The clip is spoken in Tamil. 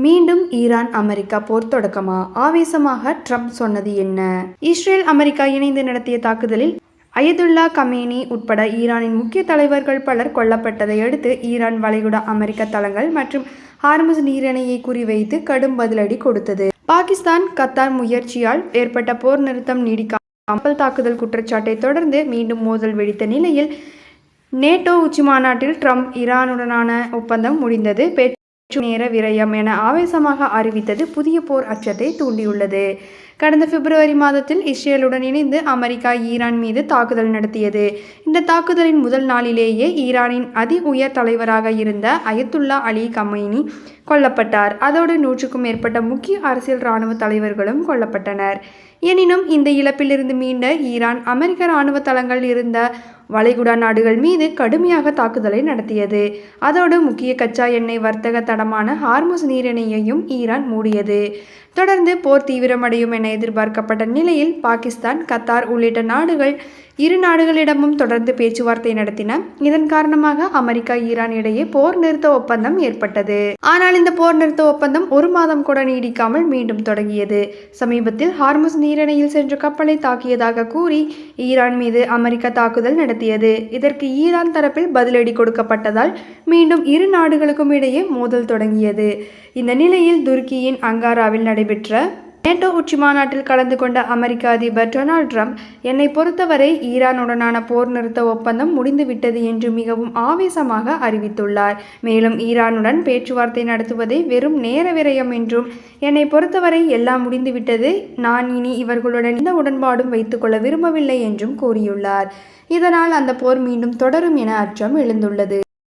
மீண்டும் ஈரான் அமெரிக்கா போர் தொடக்கமா? ஆவேசமாக ட்ரம்ப் சொன்னது என்ன? இஸ்ரேல் அமெரிக்கா இணைந்து நடத்திய தாக்குதலில் அயதுல்லா கமேனி உட்பட ஈரானின் முக்கிய தலைவர்கள் பலர் கொல்லப்பட்டதை அடுத்து ஈரான் வளைகுடா அமெரிக்க தளங்கள் மற்றும் ஹார்முஸ் நீரிணையை குறிவைத்து கடும் பதிலடி கொடுத்தது. பாகிஸ்தான் கத்தார் முயற்சியால் ஏற்பட்ட போர் நிறுத்தம் நீடிக்காமல் கப்பல் தாக்குதல் குற்றச்சாட்டை தொடர்ந்து மீண்டும் மோதல் வெடித்த நிலையில் நேட்டோ உச்சிமாநாட்டில் ட்ரம்ப் ஈரானுடனான ஒப்பந்தம் முடிந்தது நேர விரயம் என ஆவேசமாக அறிவித்தது புதிய போர் அச்சத்தை தூண்டியுள்ளது. கடந்த பிப்ரவரி மாதத்தில் இஸ்ரேலுடன் இணைந்து அமெரிக்கா ஈரான் மீது தாக்குதல் நடத்தியது. இந்த தாக்குதலின் முதல் நாளிலேயே ஈரானின் அதி உயர் தலைவராக இருந்த அயத்துல்லா அலி கமேனி கொல்லப்பட்டார். அதோடு 100க்கும் மேற்பட்ட முக்கிய அரசியல் இராணுவ தலைவர்களும் கொல்லப்பட்டனர். எனினும் இந்த இழப்பிலிருந்து மீண்ட ஈரான் அமெரிக்க இராணுவ தளங்கள் இருந்த வளைகுடா நாடுகள் மீது கடுமையாக தாக்குதலை நடத்தியது. அதோடு முக்கிய கச்சா எண்ணெய் வர்த்தக தடமான ஹார்முஸ் நீரிணையையும் ஈரான் மூடியது. தொடர்ந்து போர் தீவிரமடையும் என எதிர்பார்க்கப்பட்ட நிலையில் பாகிஸ்தான் கத்தார் உள்ளிட்ட நாடுகள் இரு நாடுகளிடமும் தொடர்ந்து பேச்சுவார்த்தை நடத்தின. இதன் காரணமாக அமெரிக்கா ஈரான் இடையே போர் நிறுத்த ஒப்பந்தம் ஏற்பட்டது. ஆனால் இந்த போர் நிறுத்த ஒப்பந்தம் ஒரு மாதம் கூட நீடிக்காமல் மீண்டும் தொடங்கியது. சமீபத்தில் ஹார்முஸ் நீரிணையில் சென்ற கப்பலை தாக்கியதாக கூறி ஈரான் மீது அமெரிக்கா தாக்குதல் நடத்தியது. இதற்கு ஈரான் தரப்பில் பதிலடி கொடுக்கப்பட்டதால் மீண்டும் இரு நாடுகளுக்கும் இடையே மோதல் தொடங்கியது. இந்த நிலையில் துருக்கியின் அங்காராவில் நடைபெற்ற நேட்டோ உச்சிமாநாட்டில் கலந்து கொண்ட அமெரிக்க அதிபர் டொனால்ட் ட்ரம்ப், என்னை பொறுத்தவரை ஈரானுடனான போர் நிறுத்த ஒப்பந்தம் முடிந்துவிட்டது என்று மிகவும் ஆவேசமாக அறிவித்துள்ளார். மேலும் ஈரானுடன் பேச்சுவார்த்தை நடத்துவதை வெறும் நேர விரயம் என்றும், என்னை பொறுத்தவரை எல்லாம் முடிந்துவிட்டது, நான் இனி இவர்களுடன் எந்த உடன்பாடும் வைத்துக்கொள்ள விரும்பவில்லை என்றும் கூறியுள்ளார். இதனால் அந்த போர் மீண்டும் தொடரும் என அச்சம் எழுந்துள்ளது.